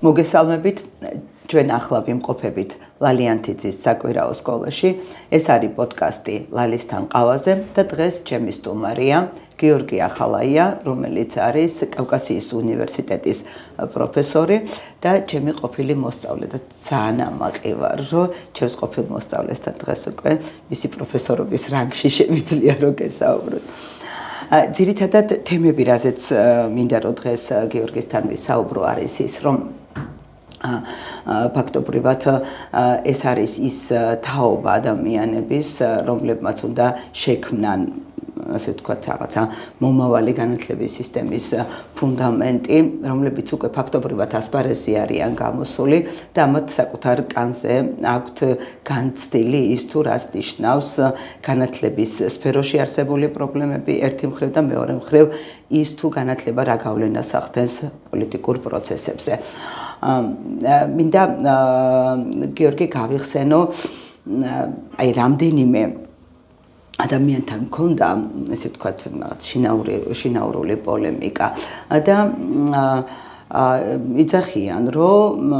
მოგესალმებით ჩვენ ახლა ვიმყოფებით ლალიანთიძის საკვირაო სკოლაში. ეს არის პოდკასტი ლალისთან ყავაზე და დღეს ჩემი სტუმარია გიორგი ახალაია, რომელიც არის კავკასიის უნივერსიტეტის პროფესორი და ჩემი ყოფილი მოსწავლე და ძალიან ამაყი ვარ, რომ ჩემს ყოფილ მოსწავლესთან დღეს უკვე მისი პროფესორობის რანგში შევიძლია რომ გესაუბროთ. ძირითადად თემები, რაზეც მინდა რომ დღეს გიორგისთან ვისაუბრო, არის ის, რომ ფაქტობრივად ეს არის ის თაობა ადამიანების, რომლებმაც უნდა შექმნან, ასე ვთქვათ, რაღაცა მომავალი განათლების სისტემის ფუნდამენტი, რომლებიც უკვე ფაქტობრივად ასპარეზზე არიან გამოსული და ამათ საკუთარ კანზე აქვთ განცდილი ის თუ რას ნიშნავს განათლების სფეროში არსებული პრობლემები ერთი მხრივ და მეორე მხრივ ის თუ განათლება რა გავლენას ახდენს პოლიტიკურ პროცესებზე. მინდა გიორგი გავიხსენო, აი რამდენიმე ადამიანთან მქონდა, ესე ვთქვათ, შინაურული პოლემიკა და იძახიან, რომ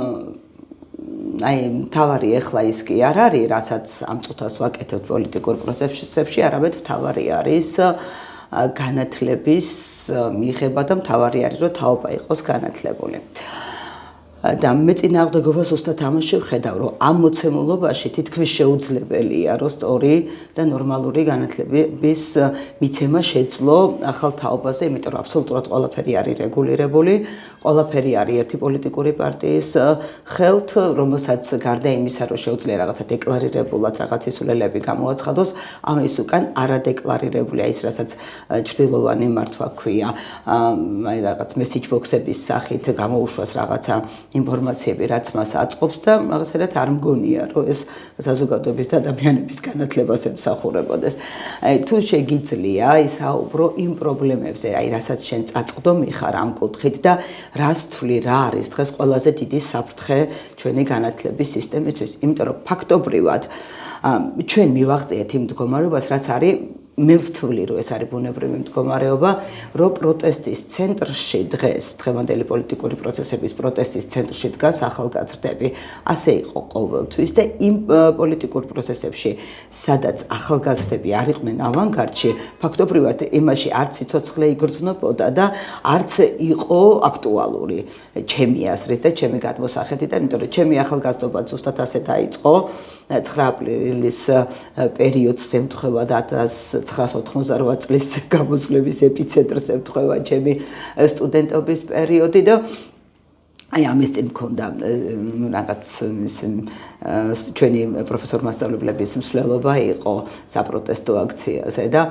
აი მთავარი ახლა ის კი არ არის, რასაც ამ წუთას ვაკეთებთ პოლიტიკურ პროცესებში, არამედ მთავარი არის განათლების მიღება და მთავარი არის, რომ თაობა იყოს განათლებული. და მე წინააღმდეგობას უბრალოდ ამაში ვხედავ, რომ ამ მოცემულობაში თითქმის შეუძლებელია, რომ სწორი და ნორმალური განათლების მიცემა შეძლო ახალ თაობაზე, იმიტომ რომ აბსოლუტურად ყველაფერი არის რეგულირებული, ყველაფერი არის ერთი პოლიტიკური პარტიის ხელთ, რომელსაც გარდა იმისა, რომ შეუძლია რაღაცა დეკლარირებულად რაღაც სულელები გამოაცხადოს, ამის უკან არადეკლარირებულია ის, რასაც ჭრილოვანი მართვა ქვია, აი რაღაც მესიჯ ბოქსების სახით გამოუშვას რაღაცა ინფორმაციები, რაც მას აწყობს და რაღაცერად არ მგონია, რომ ეს საზოგადოების და ადამიანების განათლებას ემსახურებოდეს. აი თუ შეგიძლია ისაუბრო იმ პრობლემებზე, აი რასაც შენ წაწყდო მიხარ ამ კუთხით და რას თვლი, რა არის დღეს ყველაზე დიდი საფრთხე ჩვენი განათლების სისტემისთვის, იმიტომ რომ ფაქტობრივად ჩვენ მივაღწიეთ იმ მდგომარეობას, რაც არის მე ვთვლი, რომ ეს არის ბუნებრივი მდგომარეობა, რომ პროტესტის ცენტრში დღეს, დღევანდელი პოლიტიკური პროცესების პროტესტის ცენტრში დგას ახალგაზრდები. ასე იყო ყოველთვის და იმ პოლიტიკურ პროცესებში, სადაც ახალგაზრდები არ იყვნენ ავანგარდში, ფაქტობრივად იმაში არც სიცოცხლე იგრძნობოდა და არც იყო აქტუალური ჩემი აზრით და ჩემი გადმოსახედით, იმიტომ რომ ჩემი ახალგაზრდობა ზუსტად ასე დაიწყო 9 აპრილის პერიოდს ემთხვევა და 1988 წლის გამოსვლების ეპიცენტრს ემთხვევა ჩემი სტუდენტობის პერიოდი და აი ამის წინ მქონდა რაღაც ჩვენი პროფესორ-მასწავლებლების მსვლელობა იყო საპროტესტო აქციაზე და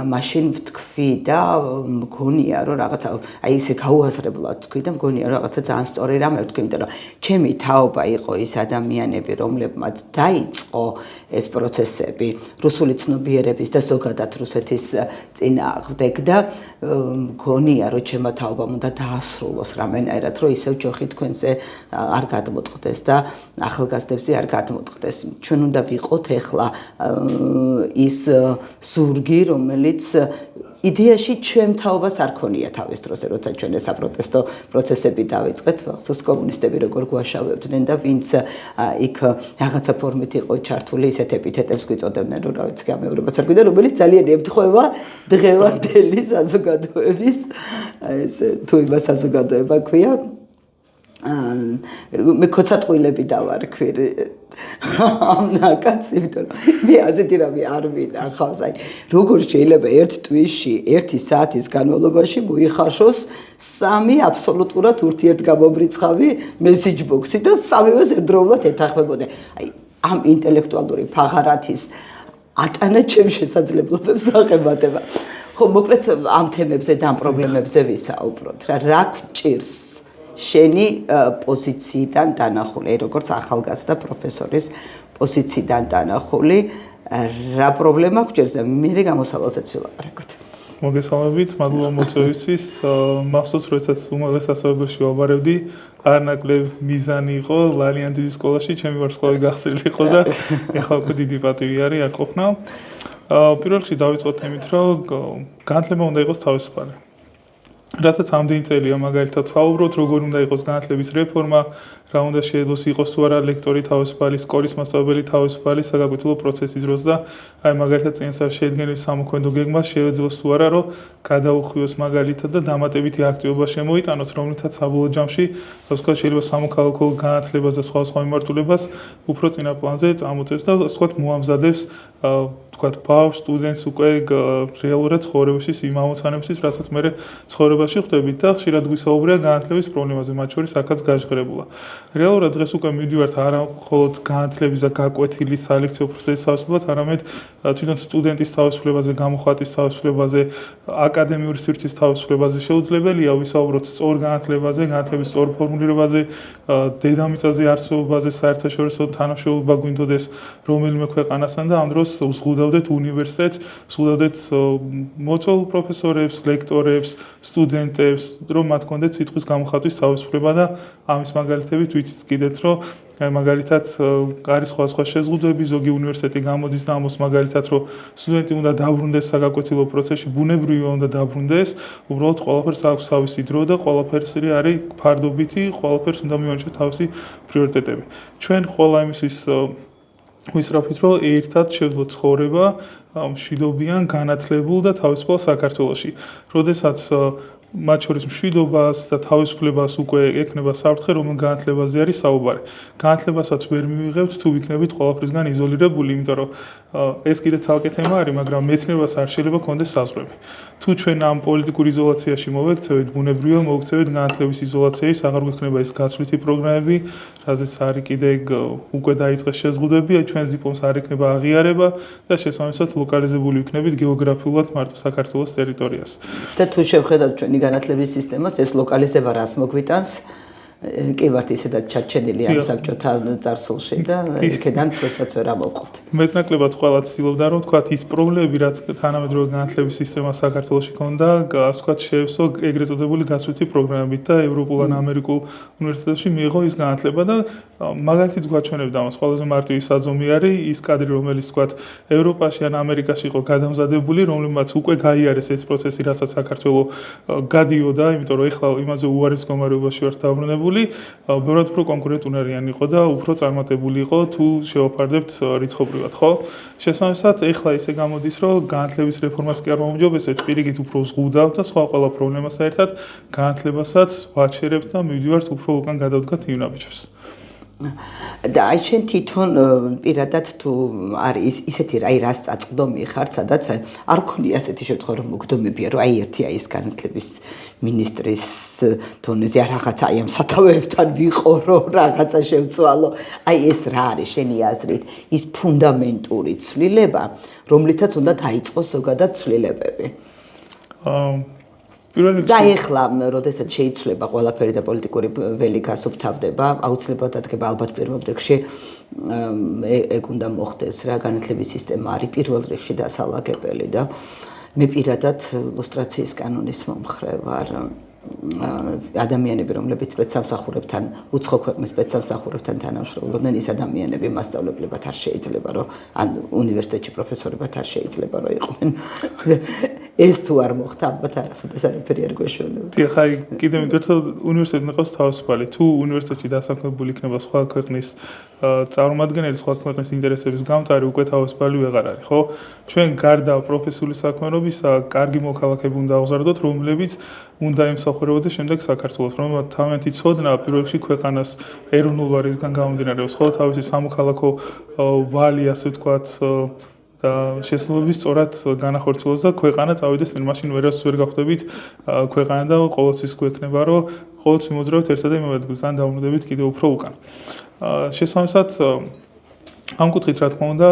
მაშინ ვთქვი და მგონია რომ რაღაცა აი ესე გაუაზრებლად ვთქვი და მგონია რომ რაღაცა ძალიან სწორი რამე ვთქვი, იმიტომ რომ ჩემი თაობა იყო ის ადამიანები, რომლებმაც დაიწყო ეს პროცესები რუსული ცნობიერების და ზოგადად რუსეთის წინააღმდეგ და მგონია რომ ჩემმა თაობამ უნდა დაასრულოს რამენაირად, რომ ისევ ჯოხი თქვენზე არ გადმოწყდეს და ახალგაზრდებზე არ გადმოწყდეს. ჩვენ უნდა ვიყოთ ახლა ის ზურგი, რომელიც იდეაში ჩვენ თაობას არ ქონია თავის დროზე, როცა ჩვენ ეს საპროტესტო პროცესები დავიწყეთ, ხსოვს კომუნისტები როგორ გვაშავებდნენ და ვინც იქ რაღაცა ფორმით იყო ჩართული, ისეთ ეპითეტებს გვიწოდებდნენ, რომ რა ვიცი, გამეორებაც არ გვინდა, რომელიც ძალიან ემთხვევა დღევანდელი საზოგადოების, ეს თუ იმას საზოგადოება ქვია, მე ქოცატყვილები დავარქვი ამ ნაკაც, იმიტომ რომ მე ასეთი რამე არ მინახავს, აი როგორ შეიძლება ერთ თვისში, 1 საათის განმავლობაში მოიხარშოს 3 აბსოლუტურად ურთიერთგამომრიცხავი მესიჯ ბოქსი და სამივეს ერთდროულად ეთანხმებოდნენ. აი ამ ინტელექტუალური ფაღარათის ატანა ჩემ შესაძლებლობებს აღემატება. ხო, მოკლედ ამ თემებზე და ამ პრობლემებზე ვისაუბროთ, რა გვჭირს შენი პოზიციიდან დანახული, როგორც ახალგაზრდა პროფესორის პოზიციიდან დანახული, რა პრობლემა გვჭირს და მე გამოსავალზეც ვილაპარაკოთ. მოგესალმებით, მადლობა მოწვევისთვის. მახსოვს, როდესაც უმაღლეს სასწავლებელში ვაბარებდი, არანაკლებ მიზანი იყო ლალიანთიძის სკოლაში, ჩემი ვარსკვლავი გახსნილი იყო და ეხლა უკვე დიდი პატივი არის აქ ყოფნა. პირველ რიგში დავიწყოთ იმით, რომ განათლება უნდა იყოს თავისუფალი. რასაც ამდენი წელია მაგალითად ვსაუბრობთ, როგორ უნდა იყოს განათლების რეფორმა, რა უნდა შეეძლოს იყოს თუ არა ლექტორი თავისუფალი, სკოლის მასწავლებელი თავისუფალი საგაკვეთილო პროცესის დროს და აი მაგალითად წინასწარ შედგენილ სამოქმედო გეგმას შეეძლოს თუ არა რომ გადაუხვიოს მაგალითად და დამატებითი აქტივობა შემოიტანოს, რომლითაც საბოლოო ჯამში ვთქვათ შეიძლება სამოქალაქო განათლებას და სხვა მიმართულებას უფრო წინა პლანზე წამოწევს და ვთქვათ მოამზადებს ვთქვათ ბავშვს, სტუდენტს უკვე რეალურად ცხოვრებაში იმ ამოცანებისთვის, რასაც მე ცხოვრებაში ხვდებით და ხშირად გვისაუბრია განათლების პრობლემაზე, მათ შორის აქაც გაჟღერებულა. რეალურად დღეს უკვე მივიდივართ არა მხოლოდ განათლების და გაკვეთილის სალექციო პროცესის თავისუფლად, არამედ თვითონ სტუდენტის თავისუფლებაზე, გამოხატვის თავისუფლებაზე, აკადემიური სივრცის თავისუფლებაზე შეუძლებელია ვისაუბროთ სწორ განათლებაზე, განათლების სწორ ფორმულირებაზე, დედამიწაზე არსებობაზე, საერთაშორისო თანამშრომლობა გვინდოდეს რომელიმე ქვეყანასთან და ამ დროს ვზღუდავდეთ უნივერსიტეტს, ვზღუდავდეთ მოწვეულ პროფესორებს, ლექტორებს, სტუდენტებს, რომ მათ კონდეთ სიტყვის გამოხატვის თავისუფლება და ამის მაგალითებით ვიცით კიდეთ, რომ მაგალითად არის სხვა შეზღუდვები, ზოგი უნივერსიტეტი გამოდის და ამბობს მაგალითად, რომ სტუდენტი უნდა დაბრუნდეს საგაკვეთილო პროცესში, ბუნებრივია უნდა დაბრუნდეს, უბრალოდ ყველაფერს აქვს თავისი დრო და ყველაფერი არის ფარდობითი, ყველაფერს უნდა მივანიჭოთ თავისი პრიორიტეტები. ჩვენ ყველა იმისთვის ვისწრაფით, რომ ერთად შევძლოთ ცხოვრება მშვიდობიან, განათლებულ და თავისუფალ საქართველოში. როდესაც მათ შორის მშვიდობას და თავისუფლებას უკვე ექნება საფრთხე, რომელ განათლებაზე არის საუბარი. განათლებასაც ვერ მივიღებთ, თუ ვიქნებით ყველაფრისგან იზოლირებული, იმიტომ რომ ეს კიდე ცალკე თემა არის, მაგრამ მეცნიერებას არ შეიძლება კონდეს საზღვრები. თუ ჩვენ ამ პოლიტიკურ იზოლაციაში მოვექცევით, ბუნებრივია მოვექცევით განათლების იზოლაციაში, აღარ გვექნება ეს გაცვლითი პროგრამები, რაზეც არის კიდე უკვე დაიწყეს შეზღუდვები, ჩვენს დიპლომს არ ექნება აღიარება და შესაბამისად ლოკალიზებული ვიქნებით გეოგრაფიულად მარტო საქართველოს ტერიტორიას. და თუ შევხედავთ ჩვენი განათლების სისტემას, ეს ლოკალიზება რას მოგვიტანს? კი ვართ ისედაც ჩარჩენილი ამ საბჭოთა წარსულში და იქედან თორსაც ვერ ამოვყავთ. მეტნაკლებად ყველა ცდილობდა რომ თქვათ ის პრობლემები, რაც თანამედროვე განათლების სისტემა საქართველოში ჰქონდა, თქვათ შეევსო ეგრეთ წოდებული გაცვლითი პროგრამებით და ევროპულ ან ამერიკულ უნივერსიტეტებში მიიღო ის განათლება და მაგალითიც გვაჩვენებდა ამას. ყველაზე მარტივი საზომი არის ის კადრი, რომელიც თქვათ ევროპაში ან ამერიკაში იყო გადამზადებული, რომლებმაც უკვე გაიარეს ეს პროცესი, რასაც საქართველო გადიოდა, იმიტომ რომ ეხლა იმაზე უარის მდგომარეობაში ვართ დაბრუნებული. ბევრად უფრო კონკურენტუნარიანი იყო და უფრო წარმატებული იყო თუ შევაფარდებთ რიცხობრივად, ხო? შესაბამისად, ეხლა ისე გამოდის, რომ განათლების რეფორმას კი არ მომჯობესებთ, პირიქით უფრო ზღუდავთ და სხვა ყველა პრობლემასთან ერთად განათლებასაც ვაჩერებთ და მივდივართ უფრო უკან გადავდგათ ივნაბიჯებს. და აი შენ თვითონ პირადად თუ არის ისეთი აი რას წაწყდომი ხარ, სადაც არ გქონია ასეთი შემთხვევა რომ მოგდომებია რომ აი ერთი აი ეს განათლების მინისტრის დონეზე რაღაცა აი ამ სათავეებთან ვიყო რომ რაღაცა შევცვალო. აი ეს რა არის შენი აზრით ის ფუნდამენტური ცვლილება, რომლითაც უნდა დაიწყოს ზოგადად ცვლილებები? და ეხლა, როდესაც შეიცვლება ყველაფერი და პოლიტიკური ველი გასუფთავდება, აუცილებლად დადგება ალბათ პირველ რიგში ეგ უნდა მოხდეს რა, განათლების სისტემა არის პირველ რიგში დასალაგებელი და მე პირადად ლუსტრაციის კანონის მომხრე ვარ. ადამიანები, რომლებიც სპეცსამსახურებთან, უცხო ქვეყნის სპეცსამსახურებთან თანამშრომლობდნენ, ის ადამიანები მასწავლებლებად არ შეიძლება, რომ ან უნივერსიტეტში პროფესორებად არ შეიძლება, რომ იყვნენ. ეს თუ არ მოხდა, ალბათ არასოდეს არაფერი არ გვეშველება. დიახ, აი კიდევ მითხრათ, რომ უნივერსიტეტი იყოს თავისუფალი. თუ უნივერსიტეტში დასაქმებული იქნება სხვა ქვეყნის წარმომადგენელი, სხვა ქვეყნის ინტერესების გამტარი, უკვე თავისუფალი ვეღარ არის, ხო? ჩვენ გარდა პროფესიული საქმიანობისა, კარგი მოქალაქეები უნდა ავზარდოთ, რომლებიც უნდა ემსახურებოდეს შემდეგ საქართველოს, რომელმაც თავიანთი ცოდნა პირველ რიგში ქვეყანას ეროვნულ ვარისგან გამომდინარეობს, ხო, თავისი სამოქალაქო ვალი, ასე ვთქვათ, და შესაძლებლობის სწორად განახორციელოს და ქვეყანა წავიდეს წინ, მაშინ ვერასდროს ვერ გავხდებით ქვეყანა და ყოველთვის გვექნება, რომ ყოველთვის მიმოძრავთ ერთსა და იმავე ადგილს, ან დავრუნდებით კიდევ უფრო უკან. შესაბამისად, ამ კუთხით რა თქმა უნდა,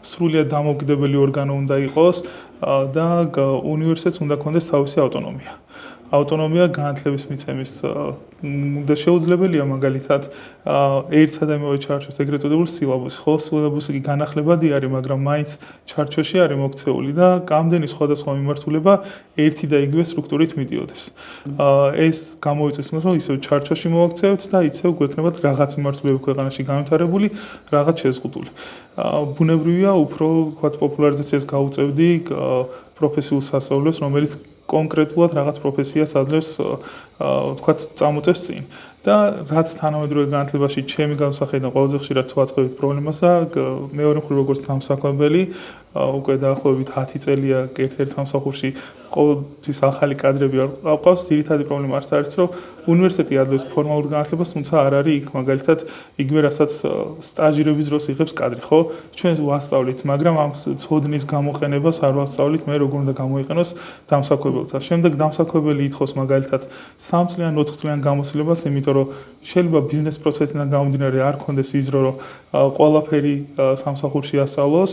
სრულიად დამოუკიდებელი ორგანო უნდა იყოს და უნივერსიტეტს უნდა ქონდეს თავისი ავტონომია. ავტონომია განათლების მიცემის და შეუძლებელია მაგალითად ერთსა და იმავე ჩარჩოს ეგრეთ წოდებულ სილაბუსი. ხოლო სილაბუსი კი განახლებადი არის, მაგრამ მაინც ჩარჩოში არის მოქცეული და გამდენი სხვადასხვა მიმართულება ერთი და იგივე სტრუქტურით მიდიოდეს. ეს გამოიწვევს იმას, რომ ისევ ჩარჩოში მოვაქცევთ და ისევ გვექნებათ რაღაც მიმართულება ქვეყანაში განვითარებული, რაღაც შეზღუდული. ბუნებრივია უფრო ვთქვათ პოპულარიზაციას გაუწევდი პროფესიულ სასწავლებლებს, რომელიც კონკრეტულად რაღაც პროფესიას ადლევს თქვათ წამოწევს წინ და რაც თანამედროვე განათლებაში ჩემი გამოსახედიდან ყველაზე ხშირად ვაწყობთ პრობლემასა მეორე მხრივ როგორც დამსაქმებელი უკვე დაახლოებით 10 წელია ერთ-ერთ სამსახურში ყოველთვის ახალი კადრები არ ყავს ძირითადი პრობლემა არის რომ უნივერსიტეტი ადლევს ფორმალურ განათლებას თუმცა არ არის იქ მაგალითად იგივე რასაც სტაჟირების დროს იღებს კადრი ხო ჩვენ ვასწავლით მაგრამ ამ ცოდნის გამოყენებას არ ვასწავლით მე როგორ უნდა გამოიყენოს დამსაქმებელთან შემდეგ დამსაქმებელი ითხოვს მაგალითად 3 წლიან 4 წლიან გამოცდილებას იმიტომ რომ შეიძლება ბიზნეს პროცესიდან გამომდინარე არ კონდეს იზრო რომ ყველაფერი სამსახურში ასწავლოს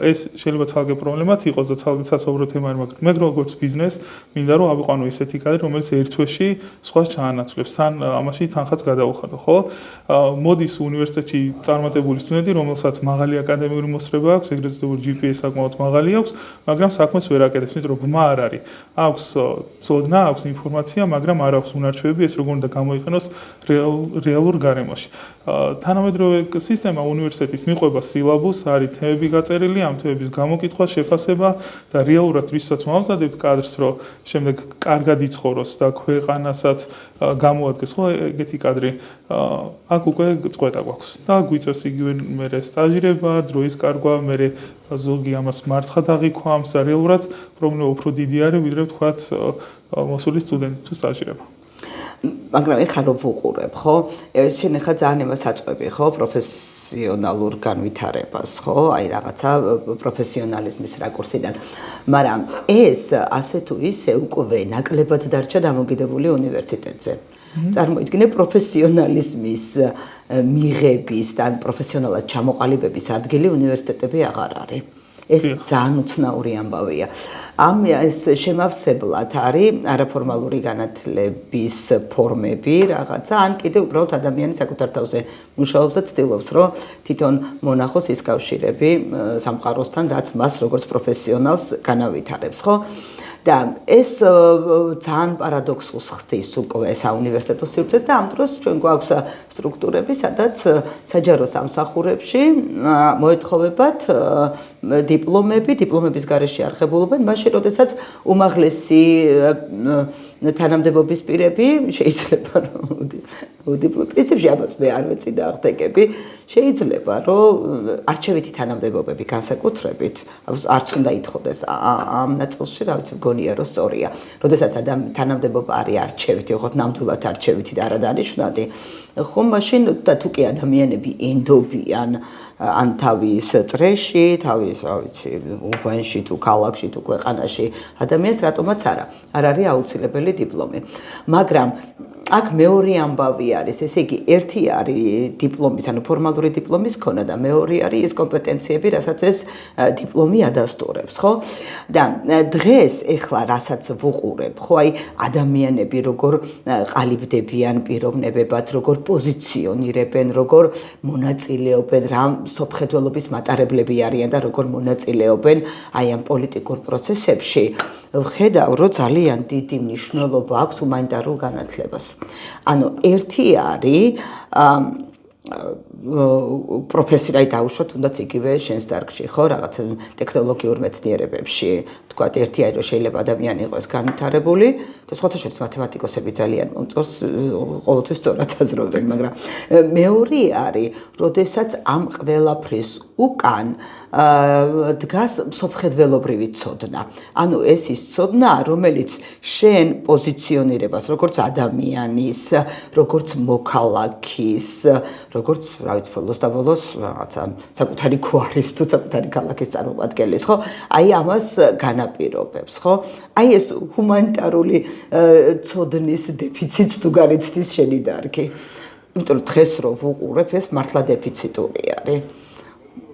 ეს შეიძლება ცალკე პრობლემათ იყოს და ცალკე სასაუბრო თემა არ მაგრამ მე როგორც ბიზნეს მინდა რომ ავიყვანო ისეთი კადრი რომელიც ერთ თვეში სხვას ჩაანაცვლებს თან ამაში თანხაც გადაუხადო ხო მოდის უნივერსიტეტში წარმატებული სტუდენტი რომელსაც მაღალი აკადემიური მოსწრება აქვს ეგრეთ წოდებული GPA საკმაოდ მაღალი აქვს მაგრამ საქმეს ვერ აკეთებს იმიტომ რომ ბმა არ არის აქვს ცოდნა აქვს ინფორმაცია მაგრამ არ აქვს უნარჩვევები ეს როგორ უნდა გამოიყენოს რეალურ გარემოში თანამედროვე სისტემა უნივერსიტეტის მიყვება სილაბუსს არის თემები გაწერილი ამ თემების გამოკითხვა შეფასება და რეალურად ვისაც მომზადებთ კადრს რომ შემდეგ კარგად იცხოვროს და ქვეყანასაც გამოადგეს ხო ეგეთი კადრი აქ უკვე წყვეტა გვაქვს და გვიწევს იგივე მე სტაჟირება დროის კარგვა მე ზოგი ამას მარცხად აღიქვამს და რეალურად პრობლემა უფრო დიდი არის ვიდრე ვთქვათ მოსული სტუდენტი თუ სტაჟირება მაგრამ ეხლა რო ვუყურებ ხო შენ ეხლა ძალიან იმას აწყვები ხო პროფესიონალურ განვითარებას ხო აი რაღაცა პროფესიონალიზმის რაკურსიდან მაგრამ ეს ასე თუ ისე უკვე ნაკლებად დარჩა დამოკიდებული უნივერსიტეტზე წარმოიდგინე პროფესიონალიზმის მიღების და პროფესიონალად ჩამოყალიბების ადგილი უნივერსიტეტები აღარ არის ეს ძალიან უცნაური ამბავია. ამ ეს შემავსებლად არის არაფორმალური განათლების ფორმები, რაღაცა, ან კიდევ უბრალოდ ადამიანი საკუთარ თავზე მუშაობს და ცდილობს, რომ თვითონ მონახოს ის კავშირები სამყაროსთან, რაც მას როგორც პროფესიონალს განავითარებს, ხო? და ეს ძალიან პარადოქსულს ხდის უკვე საუნივერსიტეტო სივრცეზე და ამ დროს ჩვენ გვაქვს სტრუქტურები, სადაც საჯარო სამსახურებში მოეთხოვებათ დიპლომების გარეშე არხებულობენ, მაშინ როდესაც უმაღლესი თანამდებობის პირები შეიძლება პრინციპში ამას მე არ ვეცი და აღდგები, შეიძლება რომ არჩევითი თანამდებობები განსაკუთრებით არც უნდა ითხოვდეს ამ ნაწილში, რა ვიცი, მგონია რომ სწორია. როდესაც თანამდებობა არის არჩევითი, ოღონდ ნამდვილად არჩევითი და არადანიშნული, ხომ მაშინ და თუ კი ადამიანები ენდობიან ან თავის წრეში, თავის, რა ვიცი, უბანში თუ ქალაქში თუ ქვეყანაში ადამიანს რატომაც არ არის აუცილებელი დიპლომი. მაგრამ აქ მეორე ამბავი არის, ესე იგი, ერთი არის დიპლომის, ანუ ფორმალური დიპლომის ქონა და მეორე არის ის კომპეტენციები, რასაც ეს დიპლომი ადასტურებს, ხო? და დღეს ეხლა რასაც ვუყურებ, ხო, აი ადამიანები როგორ ყალიბდებიან პიროვნებებად, როგორ პოზიციონირებენ, როგორ მონაწილეობენ, რა სოფხედველობის მატარებლები არიან და როგორ მონაწილეობენ აი ამ პოლიტიკურ პროცესებში, ვხედავ, რომ ძალიან დიდი მნიშვნელობა აქვს ჰუმანიტარულ განათლებას. ანუ ერთი არის პროფესიაი დაუშვათ თუნდაც იგივე შენს დარგში, ხო, რაღაც ტექნოლოგიურ მეცნიერებებში. თქვათ, ერთი არის რომ შეიძლება ადამიანი იყოს განვითარებული, და სხვათა შორის მათემატიკოსები ძალიან მომწონს, ყოველთვის სწორად აზრობენ, მაგრამ მეორე არის, როდესაც ამ ყველაფრის უკან დგას სოფხედველობრივი ცოდნა. ანუ ეს ის ცოდნა, რომელიც შენ პოზიციონირებას, როგორც ადამიანის, როგორც მოქალაქის, როგორც, რა ვიცი, ბოლოს და ბოლოს რაღაცა საკუთარი გვარის თუ საკუთარი ქალაქის წარმომადგენლის, ხო? აი ამას განაპირობებს, ხო? აი ეს ჰუმანიტარული ცოდნის დეფიციტს თუ გარიცდის შენი დარგი. იმიტომ რომ დღეს რო ვუყურებ, ეს მართლა დეფიციტური არის.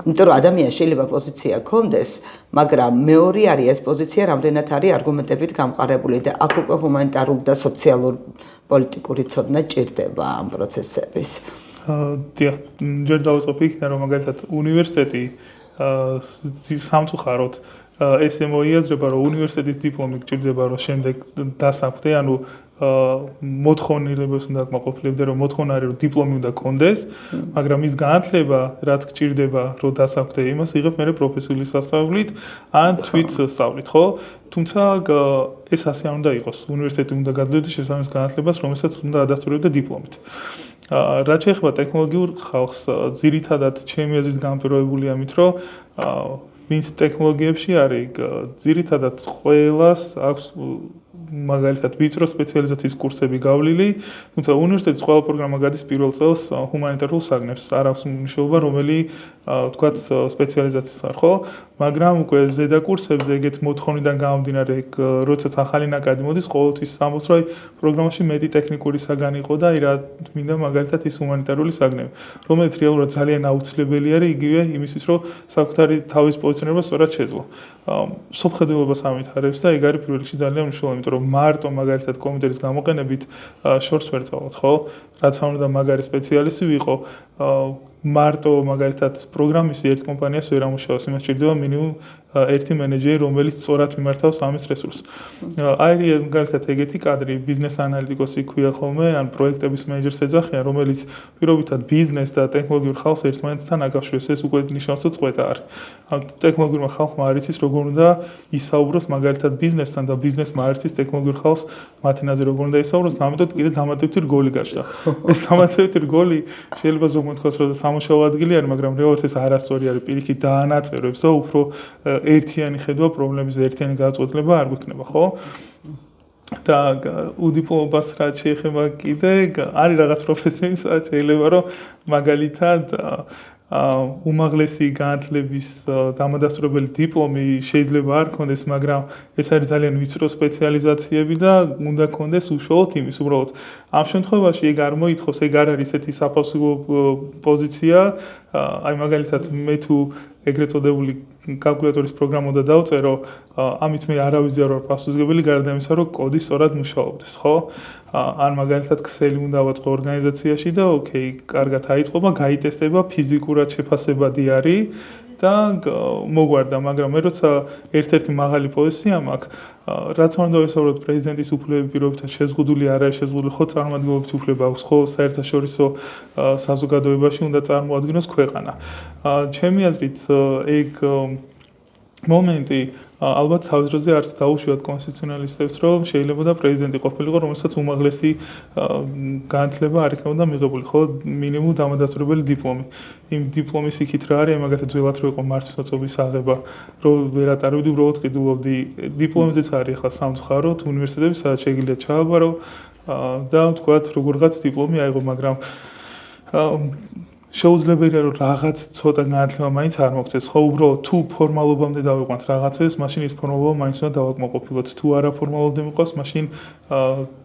იმიტომ რომ ადამიანს შეიძლება პოზიცია ჰქონდეს, მაგრამ მეორე არის ეს პოზიცია რამდენად არის არგუმენტებით გამყარებული და აქ უკვე ჰუმანიტარული და სოციალურ პოლიტიკური ცოდნა ჭირდება ამ პროცესების. დიახ, ჯერ დავიწყებ იქიდან, რომ მაგალითად უნივერსიტეტი სამწუხაროდ ესე მოიაზრება, რომ უნივერსიტეტის დიპლომი გჭირდება, რომ შემდეგ დასაქმდე, ანუ მოთხოვნილებას უნდა აკმაყოფილებდა, რომ მოთხოვნა არის რომ დიპლომი უნდა კონდეს, მაგრამ ის განათლება, რაც გჭირდება, რომ დასაქმდე იმას, იღებ მე პროფესიული სასწავლით ან თვით სწავლით, ხო? თუმცა ეს ასე არ უნდა იყოს. უნივერსიტეტი უნდა გადაიდოს შესაბამის განათლებას, რომელსაც უნდა ადასტურებდა დიპლომით. რაც შეეხება ტექნოლოგიურ ხალხს, ძირითადად ჩემი აზრით განპირობებულია ამით, რომ ვინც ტექნოლოგიებში არის, ძირითადად ყველას აქვს მაგალითად ვიწრო სპეციალიზაციის კურსები გავლილი, თუმცა უნივერსიტეტის ყველა პროგრამა გადის პირველ წელს ჰუმანიტარულ საგნებს, არ აქვს მნიშვნელობა რომელი თქვათ სპეციალიზაციის არ ხო, მაგრამ უკვე ზედა კურსებზე ეგეთ მოთხოვნიდან გამომდინარე, როდესაც ახალი ნაკადი მოდის, ყოველთვის ამბობს, რომ პროგრამაში მეტი ტექნიკური საგანი იყო და რა მინდა მაგალითად ის ჰუმანიტარული საგნები, რომელიც რეალურად ძალიან აუცილებელი არის იგივე იმისთვის, რომ საკუთარი თავის პოზიციონირება სწორად შეძლო. სოფხედულობას ამითარებს და ეგ არის პირველ რიგში ძალიან მნიშვნელოვანი, იმიტომ რომ მარტო მაგალითად კომპიუტერის გამოყენებით შორს ვერ წავალთ, ხო? რაც არ უნდა მაგარი სპეციალისტი ვიყო, მარტო მაგალითად პროგრამისტი ერთ კომპანიას ვერ ამუშავებს, იმას სჭირდება მინიმუმ ერთი მენეჯერი, რომელიც სწორად მიმართავს ამის რესურსს. აი მაგალითად ეგეთი კადრი ბიზნეს ანალიტიკოსი ქვია ხოლმე, ან პროექტების მენეჯერს ეძახიან, რომელიც პირობითად ბიზნეს და ტექნოლოგიურ ხალხს ერთმანეთთან აკავშირებს, ეს უკვე ნიშნავს, რომ წყვეტა არის. ტექნოლოგიურმა ხალხმა არ იცის, როგორ უნდა ისაუბროს მაგალითად ბიზნესთან და ბიზნესმა არ იცის ტექნოლოგიურ ხალხს მათ ენაზე როგორ უნდა ისაუბროს, ამიტომ კიდე დამატებითი რგოლი გაჩნდა. ეს დამატებითი რგოლი შეიძლება ზოგადად თქვას, რომ სამუშაო ადგილი არის, მაგრამ რეალურად ეს არასწორი არის, პირიქით დაანაწევრებს და უფრო ერთიანი ხედვა პრობლემის ერთიანი გადაწყვეტილება არ გვექნება, ხო? და უდიპლომობას რაც შეეხება კიდე არის რაღაც პროფესიები, სადაც შეიძლება რომ მაგალითად უმაღლესი განათლების დამადასტურებელი დიპლომი შეიძლება არ ქონდეს, მაგრამ ეს არის ძალიან ვიწრო სპეციალიზაციები და უნდა ქონდეს უშუალოდ იმის. უბრალოდ ამ შემთხვევაში ეგ არ მოითხოვს, ეგ არ არის ესეთი საფასურო პოზიცია, აი მაგალითად მე თუ ეგრეთ წოდებული კალკულატორის პროგრამა უნდა დავწერო, ამით მე არავის არ ვარ პასუხისმგებელი, გარდა იმისა, რომ კოდი სწორად მუშაობდეს, ხო? ან მაგალითად Excel-ი უნდა ავაწყო ორგანიზაციაში და ოკეი, კარგად აიწყობა, გაიტესტება, ფიზიკურად შეფასებადი არის და მოგვარდა, მაგრამ მე როცა ერთ-ერთი მაღალი პოზიცია მაქვს, რაც უნდა ვესაუბროთ პრეზიდენტის უფლებები პირობითად შეზღუდული არ არის შეზღუდული, ხო წარმომადგენლობის უფლება აქვს, ხო საერთაშორისო საზოგადოებაში უნდა წარმოადგინოს ქვეყანა. ჩემი აზრით ეგ მომენტი ალბათ თავის დროზე არც დაუშვათ კონსტიტუციონალისტებს, რომ შეიძლება და პრეზიდენტი ყოფილიყო, რომელსაც უმაღლესი განათლება არ იქნებოდა მიღებული, ხო, მინიმუმ დამადასტურებელი დიპლომი. იმ დიპლომის იქით რა არის, მაგალითად ძველად რო იყო მართლმსაჯულების აღება, რომ ვერ ატარებდი, უბრალოდ ყიდულობდი. დიპლომზეც არის ახლა სამცხარო, უნივერსიტეტები, სადაც შეიძლება ჩააბარო და ვთქვათ, როგორღაც დიპლომი აიღო, მაგრამ შეუძლებელია რომ რაღაც ცოტა განათლება მაინც არ მოგცეს, ხო, უბრალოდ თუ ფორმალობამდე დავიყვანთ რაღაცებს, მაშინ ის ფორმალობა მაინც უნდა დავაკმაყოფილოთ. თუ არაფორმალობამდე მიყვავს, მაშინ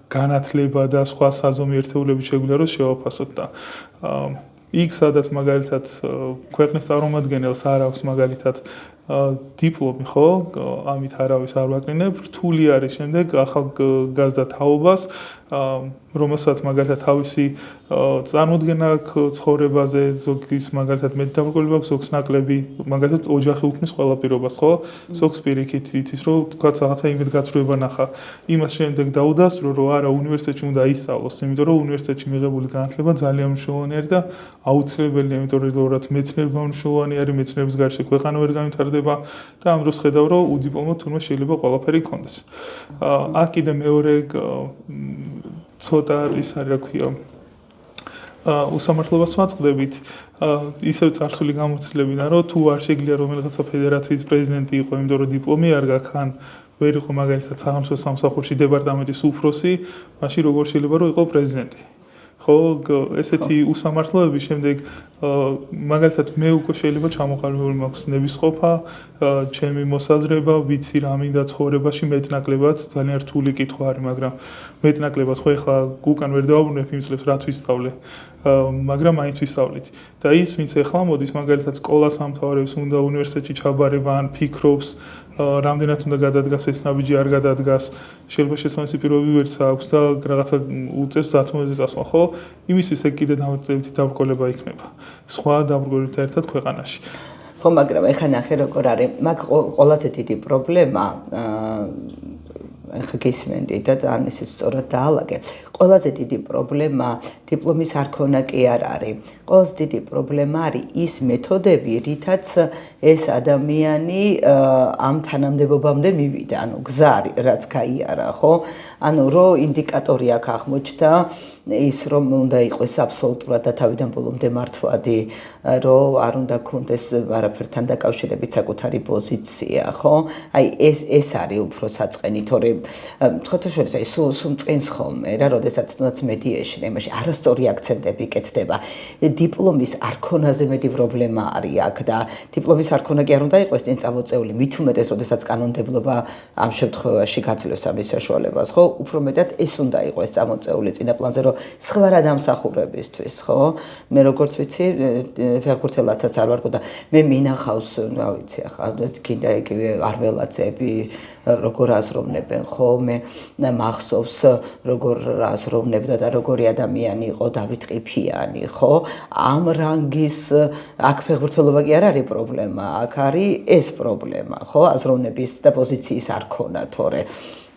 განათლება და სხვა საზომი ერთეულები შეგვიძლია რომ შევაფასოთ და იქ სადაც მაგალითად ქვეყნის წარმომადგენელს არ აქვს მაგალითად დიპლომი, ხო, ამით არავის არ ვაკრინებ, რთული არის შემდეგ ახალგაზრდა თაობას, რომელსაც მაგალითად თავისი წარმოდგენა აქვს ცხოვრებაზე, ზოგის მაგალითად მეტ დაბრკოლება აქვს, ზოგს ნაკლები, მაგალითად ოჯახი უქმნის ყველა პირობას, ხო? ზოგს პირიქით იცის, რომ თქვა რაღაცა იმედგაცრუება ნახა. იმას შემდეგ დაუდასტრო, რომ არა უნივერსიტეტში უნდა ისწავლოს, იმიტომ რომ უნივერსიტეტში მიღებული განათლება ძალიან მნიშვნელოვანი არის და აუცილებელია, იმიტომ რომ მეცნიერება მნიშვნელოვანი არის, მეცნიერების გარშე ქვეყანა ვერ განვითარდება და ამ დროს ხედავ, რომ უდიპლომო თურმე შეიძლება ყველაფერი იქონდეს. აქ კიდე მეორე ცოტა ის არის, რა ქვია, უსამართლობას ვაწყდებით, ისევ წარსული გამოცდილებიდან, რომ თუ არ შეგიძლია რომელიღაცა ფედერაციის პრეზიდენტი იყო, იმიტომ რომ დიპლომი არ გაქვს, ან ვერ იყო მაგალითად სახელმწიფო სამსახურში დეპარტამენტის უფროსი, მაშინ როგორ შეიძლება რომ იყო პრეზიდენტი. ხო, ესეთი უსამართლოების შემდეგ მაგალითად მე უკვე შეიძლება ჩამოყალიბებული მაქვს ნებისყოფა, ჩემი მოსაზრება, ვიცი რა მინდა ცხოვრებაში მეტნაკლებად, ძალიან რთული კითხვა არის, მაგრამ მეტნაკლებად ხო ეხლა უკან ვერ დავაბრუნებ იმ წლებს რაც ვისწავლე, მაგრამ მაინც ვისწავლით. და ის ვინც ეხლა მოდის მაგალითად სკოლას ამთავრებს, უნდა უნივერსიტეტში ჩაბარება ან ფიქრობს რამდენად უნდა გადადგას ეს ნაბიჯი არ გადადგას, შეიძლება შესაბამისი პირობები ვერც აქვს და რაღაცა უწევს დათმობაზე წასვლა, ხო? იმისთვის ეგ კიდე დამატებითი დაბრკოლება იქნება. სხვა დაბრკოლებთან ერთად ქვეყანაში. ხო, მაგრამ ეხლა ნახე როგორ არის, მაგ ყველაზე დიდი პრობლემა ეხა გისმენდი და ძალიან ისიც სწორად დაალაგე. ყველაზე დიდი პრობლემა დიპლომის არ ქონა კი არ არის. ყველაზე დიდი პრობლემა არის ის მეთოდები, რითაც ეს ადამიანი ამ თანამდებობამდე მივიდა, ანუ გზა რაც გაიარა, ხო? ანუ რო ინდიკატორი აქ აღმოჩნდა ის რომ უნდა იყოს აბსოლუტურად და თავიდან ბოლომდე მართვადი, რომ არ უნდა ქონდეს არაფერთან დაკავშირებით საკუთარი პოზიცია, ხო? აი ეს არის უფრო საწყენი, თორემ ხოთაშორის აი სულ წინს ხოლმე რა, როდესაც თუნდაც მედიაში და იმაში არასწორი აქცენტები კეთდება. დიპლომის არ ქონაზე მეტი პრობლემა არის აქ და დიპლომის არ ქონა კი არ უნდა იყოს წინ წამოწეული, მით უმეტეს როდესაც კანონმდებლობა ამ შემთხვევაში გაძლევს ამის საშუალებას, ხო? უფრო მეტად ეს უნდა იყოს წამოწეული წინა პლანზე, რომ სხვა რა დამსახურებისთვის, ხო? მე როგორც ვიცი, ფეხბურთელადაც არ ვარ და მე მინახავს, რა ვიცი, ახლა კიდე იგივე არველაძეები როგორ აზროვნებენ, ხო? მე მახსოვს როგორ აზროვნებდა და როგორი ადამიანი იყო დავით ყიფიანი, ხო? ამ რანგის აქ ფეხბურთელობა კი არ არის პრობლემა, აქ არის ეს პრობლემა, ხო? აზროვნების და პოზიციის არ ქონა, თორე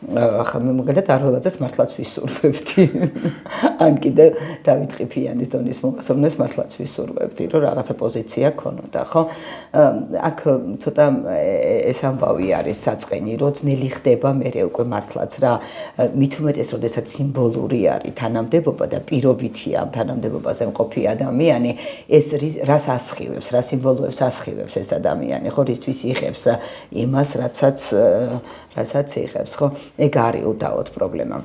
ახლა მე მაგალითად არველაძეს მართლაც ვისურვებდი. ან კიდე დავით ყიფიანის დონის მოგასწრონეს მართლაც ვისურვებდი, რომ რაღაცა პოზიცია ქონოდა, ხო? აქ ცოტა ეს ამბავი არის საწყენი, რომ ძნელი ხდება მერე უკვე მართლაც რა, მით უმეტეს როდესაც სიმბოლური არის თანამდებობა და პირობითია ამ თანამდებობაზე მყოფი ადამიანი, ეს რას ასხივებს, რა სიმბოლოებს ასხივებს ეს ადამიანი, ხო? რისთვის იღებს იმას, რასაც იღებს, ხო? ეგ არის უდაოდ პრობლემა.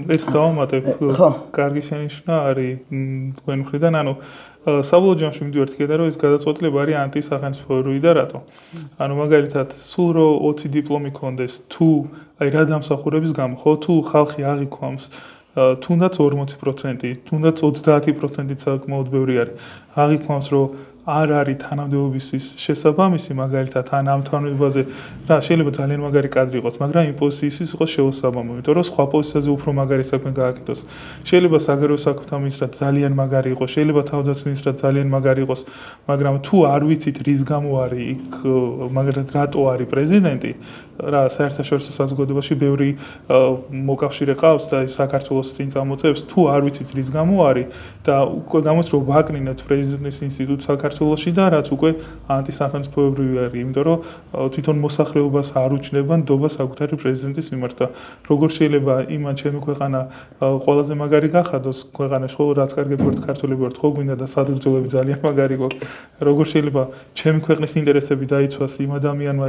ეს დავამატებ, კარგი შენიშვნა არის თქვენ მხრიდან, ანუ საბოლოო ჯამში მივდივართ კიდე რომ ეს გადაწყვეტილება არის ანტისახელმწიფოებრივი და რატო? ანუ მაგალითად, სულ რო 20 დიპლომი ქონდეს, თუ აი რა დამსახურების გამო, ხო, თუ ხალხი აღიქვამს თუნდაც 40%, თუნდაც 30%-იც საკმაოდ ბევრი არის. აღიქვამს რომ არ არის თანამდებობისთვის შესაბამისი, მაგალითად, ან ამ თანამდებობაზე რა შეიძლება ძალიან მაგარი კადრი იყოს, მაგრამ იმ პოზიციისთვის იყოს შეუსაბამო, იმიტომ რომ სხვა პოზიციაზე უფრო მაგარი საქმე გააკეთოს. შეიძლება საგარეო საქმეთა მინისტრად ძალიან მაგარი იყოს, შეიძლება თავდაცვის მინისტრად ძალიან მაგარი იყოს, მაგრამ თუ არ ვიცით რის გამო არის იქ, მაგალითად, რატო არის პრეზიდენტი, რა საერთაშორისო საზოგადოებაში ბევრი მოკავშირე ყავს და საქართველოს წინ წამოწევს, თუ არ ვიცით რის გამო არის და უკვე გამოც რომ ვაკნინებთ პრეზიდენტის ინსტიტუტს საქართველოში და რაც უკვე ანტისახელმწიფოებრივი არის, იმიტომ რომ თვითონ მოსახლეობას არ უჩნდება ნდობა საკუთარი პრეზიდენტის მიმართ და როგორ შეიძლება იმან ჩემი ქვეყანა ყველაზე მაგარი გახადოს ქვეყანაში, ხო, რაც კარგები ვართ ქართველები ვართ, ხო, გვინდა და სადღეგრძელები ძალიან მაგარი გვაქვს. როგორ შეიძლება ჩემი ქვეყნის ინტერესები დაიცვას იმ ადამიანმა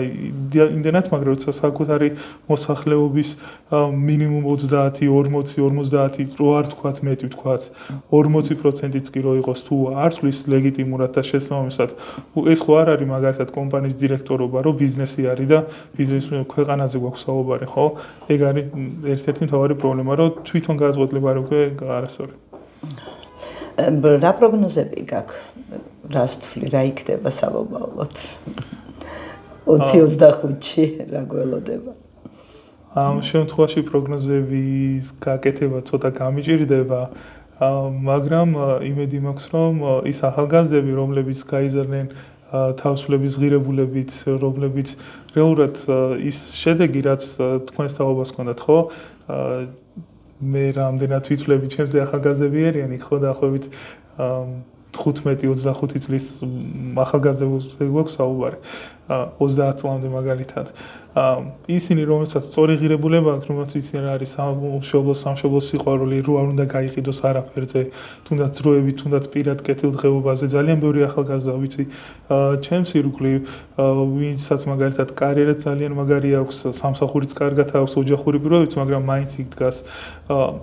იმდენად, მაგრამ როცა საკუთარი მოსახლეობის მინიმუმ 30, 40, 50, რო არ თქვათ მეტი თქვათ 40%-იც კი რო იყოს თუ არ თulis ლეგიტიმურად და შესაბამისად ეს ხო არ არის მაგალითად კომპანიის დირექტორობა, რომ ბიზნესი არის და ბიზნეს ქვეყანაზე გვაქვს საუბარი, ხო? ეგ არის ერთ-ერთი მთავარი პრობლემა, რომ თვითონ გადაწყვეტილება არის უკვე არასწორი. რა პროგნოზები გაქვს? რას თვლი, რა იქნება სამომავლოდ? 2025-ში რა გველოდება? ამ შემთხვევაში პროგნოზების გაკეთება ცოტა გამიჭირდება, მაგრამ იმედი მაქვს, რომ ის ახალგაზრდები, რომლებიც გაიზარდნენ თავისუფლების ღირებულებით, რომლებიც რეალურად ის შედეგი, რაც თქვენს თაობას ჰქონდათ, ხო? მე რამდენად ვიწვლები ჩემზე ახალგაზრდები არიან, ხო, დაახლოებით 15-25 წლის ახალგაზრდებზე გვაქვს საუბარი. 30 წლამდე მაგალითად. ისინი რომელსაც სწორი ღირებულება აქვს, რომელსაც იციან რა არის სამშობლოს სიყვარული, რო არ უნდა გაიყიდოს არაფერზე, თუნდაც დროებით, თუნდაც პირად კეთილდღეობაზე, ძალიან ბევრი ახალგაზრდა ვიცი, ჩემს ირგვლივ, ვინცაც მაგალითად კარიერა ძალიან მაგარი აქვს, სამსახურიც კარგად აქვს, ოჯახური პირობებიც, მაგრამ მაინც იქ დგას.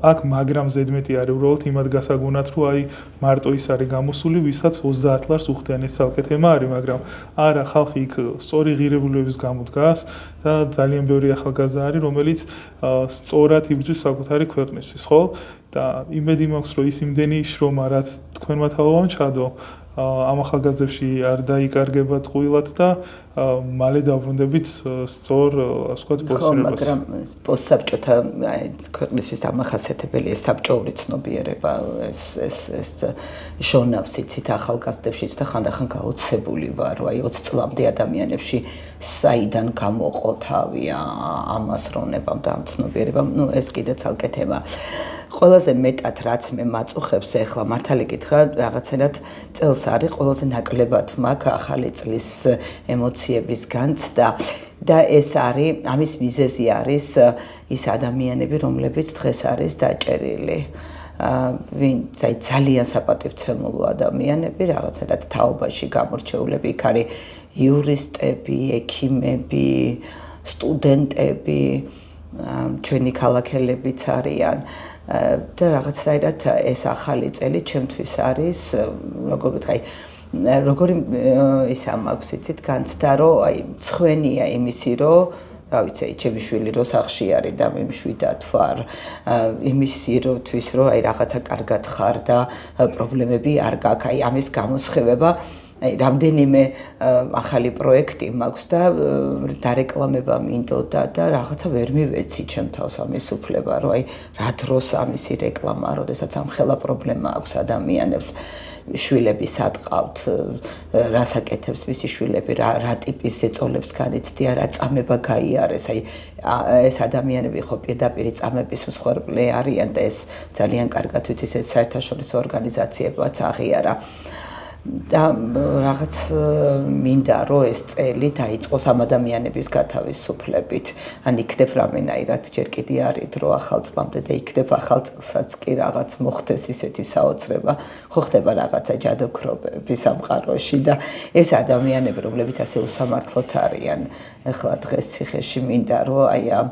აქ მაგრამ ზედმეტი არის უბრალოდ იმად გასაგონად, რომ აი მარტო ის არის გამოსული, ვისაც 30 ლარს უხდიან, ეს ცალკე თემა არის, მაგრამ არა ხალხი იქ სწორი ღირებულების გამო დგას და ძალიან ბევრი ახალგაზრდა არის, რომელიც სწორად იბრძვის საკუთარი ქვეყნისთვის, ხო? და იმედი მაქვს რომ ის იმდენი შრომა რაც თქვენმა თაობამ ჩადო ამ ახალგაზრდებში არ დაიკარგებათ ყვილად და მალე დავრუნდებით სწორ ასე ვთქვათ პოზიციებას. მაგრამ პოსტსაბჭოთა ქვეყნისთვის დამახასიათებელია საბჭოური ცნობიერება ეს ჟონავს იცით ახალგაზრდებშიც და ხანდახან გაოცებული ვარ რომ აი 20 წლამდე ადამიანებში საიდან გამოყო თავი ამას რონებამ და ამ ცნობიერებამ ეს კიდე ცალკე თემა. ყველაზე მეტად რაც მე მაწუხებს ეხლა მართალი გითხრა რაღაცნაირად წელს არის ყველაზე ნაკლებად მაქვს ახალი წლის ემოციების განცდა და ეს არის ამის მიზეზი არის ის ადამიანები რომლებიც დღეს არის დაჭერილი ვინც აი ძალიან საპატივცემულო ადამიანები რაღაცნაირად თაობაში გამორჩეულები იქ არის იურისტები, ექიმები, სტუდენტები ჩვენი ქალაქელებიც არიან და რაღაცნაირად ეს ახალი წელი ჩემთვის არის როგორ ვთქვი როგორი ისა მაქვს იცით განცდა რომ აი მცხვენია იმისი რომ რა ვიცი ჩემი შვილი რო სახში არის და მე მშვიდად ვარ იმისი როთვის რომ აი რაღაცა კარგად ხარ და პრობლემები არ გაქვს აი ამის გამოსხივება აი რამდენიმე ახალი პროექტი მაქვს და დარეკლამება მინდოდა და რაღაცა ვერ მივეცი ჩემ თავს ამის უფლება რომ აი რა დროს ამისი რეკლამა როდესაც ამ ხელა პრობლემა აქვს ადამიანებს შვილები სატყავთ რას აკეთებს მისი შვილები რა ტიპის ზეწოლებს განიცდიან რა წამება გაიარეს აი ეს ადამიანები ხო პირდაპირ წამების მსხვერპლი არიან და ეს ძალიან კარგად ვიცის ეს საერთაშორისო ორგანიზაციებმაც აღიარა და რაღაც მინდა რომ ეს წელი დაიწყოს ამ ადამიანების გათავისუფლებით. ან იქნებ რამენაირად ჯერ კიდე არის დრო ახალ წლამდე და იქნებ ახალ წელსაც კი რაღაც მოხდეს ისეთი საოცრება. ხო ხდება რაღაცა ჯადოქრობები სამყაროში და ეს ადამიანები რომლებიც ასე უსამართლოდ არიან. ეხლა დღეს ციხეში მინდა რომ აი ამ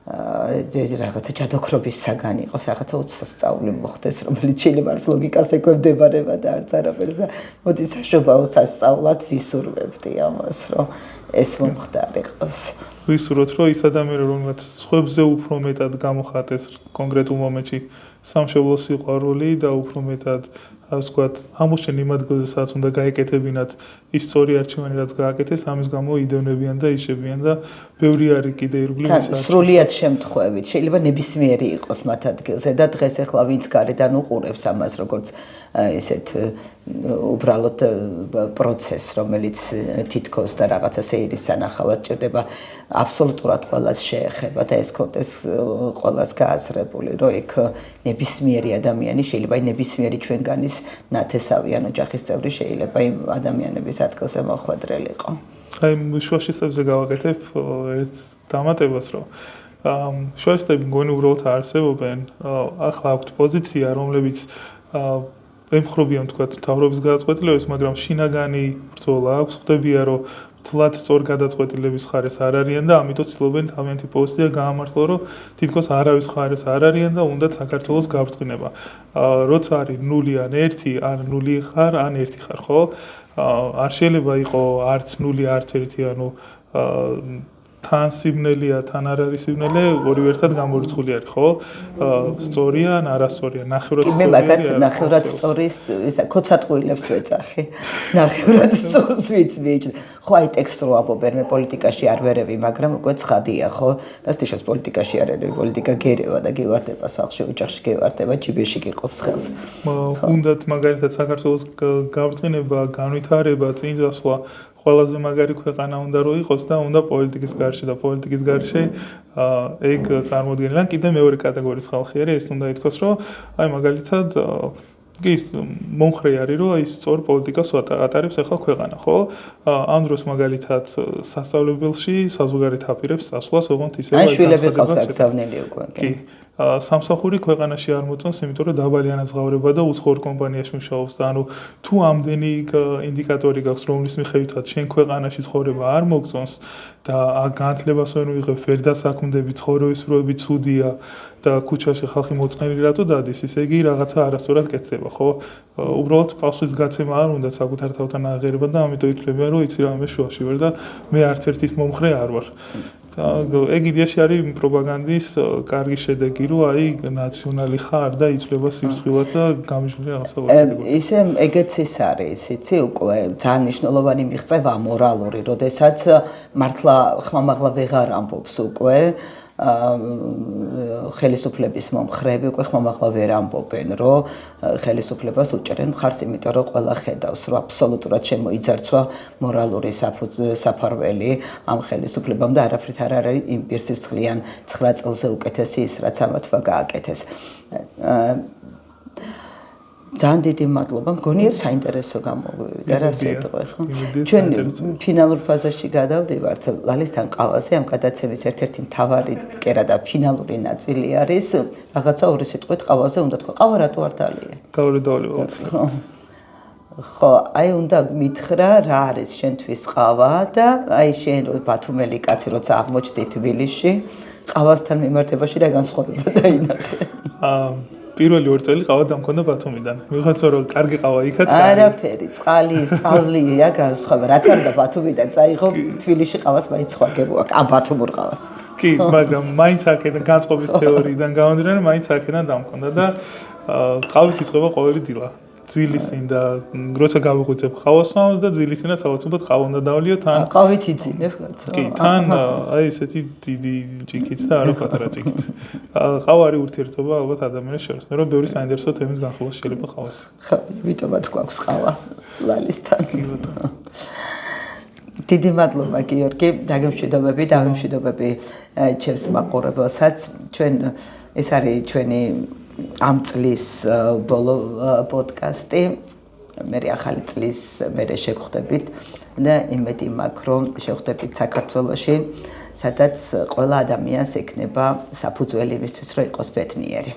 რაღაცა ჯადოქრობის საგანი იყოს, რაღაცა უსასწაული მოხდეს, რომელიც შეიძლება ლოგიკას ეკვემდებარება და არც არაფერს და მოდი საშობაო სასწაულად ვისურვებდი ამას, რომ ეს მომხდარიყოს. ვისურვოთ, რომ ის ადამიანები, რომელთაც სხვებზე უფრო მეტად გამოხატეს კონკრეტულ მომენტში სამშობლო სიყვარული და უფრო მეტად ასე ვთქვათ, ამოშენ იმ ადგილზე სადაც უნდა გაეკეთებინათ ის სწორი არჩევანი, რაც გააკეთეს, ამის გამო იდევნებიან და იშებიან და ბევრი არის კიდე ირგვლივ სრულიად შემთხვევით შეიძლება ნებისმიერი იყოს მათ ადგილზე და დღეს ახლა ვინც გარედან უყურებს ამას როგორც ესეთ უბრალოდ პროცესს, რომელიც თითქოს და რაღაცა სეირის სანახავად ჭირდება აბსოლუტურად ყველას შეეხება და ეს კონტექსტ ყველას გააზრებული, რომ იქ ნებისმიერი ადამიანი შეიძლება ნებისმიერი ჩვენგანის ნათესავი ან ოჯახის წევრი შეიძლება იმ ადამიანების ადგილზე მოხვედრილიყო. აი შუაშისტებზე გავაკეთებ ერთ დამატებას, რომ შუაშისტები მგონი უბრალოდ არსებობენ, ახლა აქვთ პოზიცია, რომლებიც ემხრობიან თქვათ მთავრობის გადაწყვეტილებას, მაგრამ შინაგანი ბრძოლა აქვს, ხდებია რომ თლად სწორ გადაწყვეტილების ხარეს არ არიან და ამიტომ ცდილობენ თავიანთი პოზიცია გაამართლონ, რომ თითქოს არავის ხარეს არ არიან და უნდათ საქართველოს გაბრწყინება. როცა არის 0 ან 1, ან 0 ხარ, ან 1 ხარ, ხო? არ შეიძლება იყოს არც 0, არც 1, ანუ თან სიბნელეა, თან არ არის სიბნელე, ორივე ერთად გამორიცხული არის, ხო? სწორია ან არასწორია, ნახევრად სწორია. მე მაგათ ნახევრად სწორის ისა ქოცატყუილებს ვეძახი. ნახევრად სწორს ვიცი. ხო აი ტექსტ რო ამბობენ მე პოლიტიკაში არ ვერევი, მაგრამ უკვე ცხადია, ხო? გასტიშოს პოლიტიკაში არ ერევი, პოლიტიკა გერევა და გივარდება სახლში, ოჯახში გივარდება, ჯიბეში გიყოფს ხელს. უნდათ მაგალითად საქართველოს გაბრწყინება, განვითარება, წინძასვლა ყველაზე მაგარი ქვეყანა უნდა რომ იყოს და უნდა პოლიტიკის გარშე და პოლიტიკის გარშე ეგ წარმოადგენენ კიდე მეორე კატეგორიის ხალხი არის, ეს უნდა ითქვას, რომ აი მაგალითად ის მომხრე არის, რომ ის სწორ პოლიტიკას ატარებს ახლა ქვეყანა, ხო? ამ დროს მაგალითად სასწავლებელში საზღვარგარეთ აპირებს წასვლას, ოღონდ ისევ აი შვილები ყავს გაგზავნილი უკვე. კი. სამსახური ქვეყანაში არ მოწონს, იმიტომ რომ დაბალი ანაზღაურება და უცხოურ კომპანიაში მუშაობს და ანუ თუ ამდენი ინდიკატორი გაქვს, რომლის მიხედვითაც შენ ქვეყანაში ცხოვრება არ მოგწონს და განათლებას ვერ მიღებ, ვერ დასაქმდები, ცხოვრების პირობები ცუდია და ქუჩაში ხალხი მოწყენილი რატო დადის, ისე იგი რაღაცა არასწორად კეთდება, ხო? უბრალოდ პასუხის გაცემა არ უნდა საკუთარ თავთან აღერება და ამიტომ ითვლებიან, რომ იცი რა მე შუაში ვარ და მე არც ერთის მომხრე არ ვარ. ეგ იდეაში არის პროპაგანდის კარგი შედეგი, რომ აი ნაციონალი ხარ და იცვლება სირცხვილად და გამიშველი რაღაცა ვარ. ისე ეგეც ის არის, იცი, უკვე ძალიან მნიშვნელოვანი მიღწევა მორალური, როდესაც მართლა ხმამაღლა ვეღარ ამბობს უკვე ხელისუფლების მომხრეები უკვე ხმამაღლა ვერ ამბობენ, რომ ხელისუფლებას უჭერენ მხარს, იმიტომ რომ ყველა ხედავს, რომ აბსოლუტურად შემოიძარცვა მორალური საფარველი ამ ხელისუფლებამ და არაფრით არ არის იმ პირსისხლიან 9 წელზე უკეთესი ის, რაც ამათმა გააკეთეს. ძალიან დიდი მადლობა, მგონია საინტერესო გამოვიდა რა სიტყვა, ხო? ჩვენ ფინალურ ფაზაში გადავდივართ, ლალისთან ყავაზე ამ გადაცემის ერთ-ერთი მთავარი კერა და ფინალური ნაწილი არის, რაღაცა ორი სიტყვით ყავაზე უნდა თქვა, ყავა რატო არ დალია? ხო, აი უნდა მითხრა რა არის შენთვის ყავა და აი შენ ბათუმელი კაცი როცა აღმოჩნდი თბილისში, ყავასთან მიმართებაში რა განსხვავება დაინახე? პირველი 2 წელი ყავა დამქონდა ბათუმიდან. მივხვდი რომ კარგი ყავა იქაც არაფერი, წყალია განსხვავება. რაც არ და ბათუმიდან წაიღო თბილისში ყავას მაინც სხვა გებოაქ, ამ ბათუმურ ყავას. კი, მაგრამ მაინც აქედან განწყობის თეორიიდან გამომდინარე, მაინც აქედან დამქონდა და ყავით იწყება ყოველი დილა. ძილისინ და როცა გავიღვიძებ ყავასმავ და ძილისინაც ავაცნობად ყავა უნდა დავლიო თან. ყავით იწინებ კაცო. კი, თან აი ესეთი დიდი ჭიქით და არა პატარა ჭიქით. ყავა არის ურთიერთობა ალბათ ადამიანის შორის. მე რომ ბევრი საინტერესო თემის განხილვა შეიძლება ყავას. ხო, იმიტომაც გვაქვს ყავა ლალისთან. დიდი მადლობა გიორგი, დაგემშვიდობები, დავემშვიდობები ჩემს მაყურებელსაც. ჩვენ ეს არის ჩვენი ამ წლის ბოლო პოდკასტი. მე ახალი წლის მერე შევხვდებით და იმედი მაქვს, რომ შევხვდებით საქართველოში, სადაც ყველა ადამიანს ექნება საფუძველი იმისთვის, რომ იყოს ბედნიერი.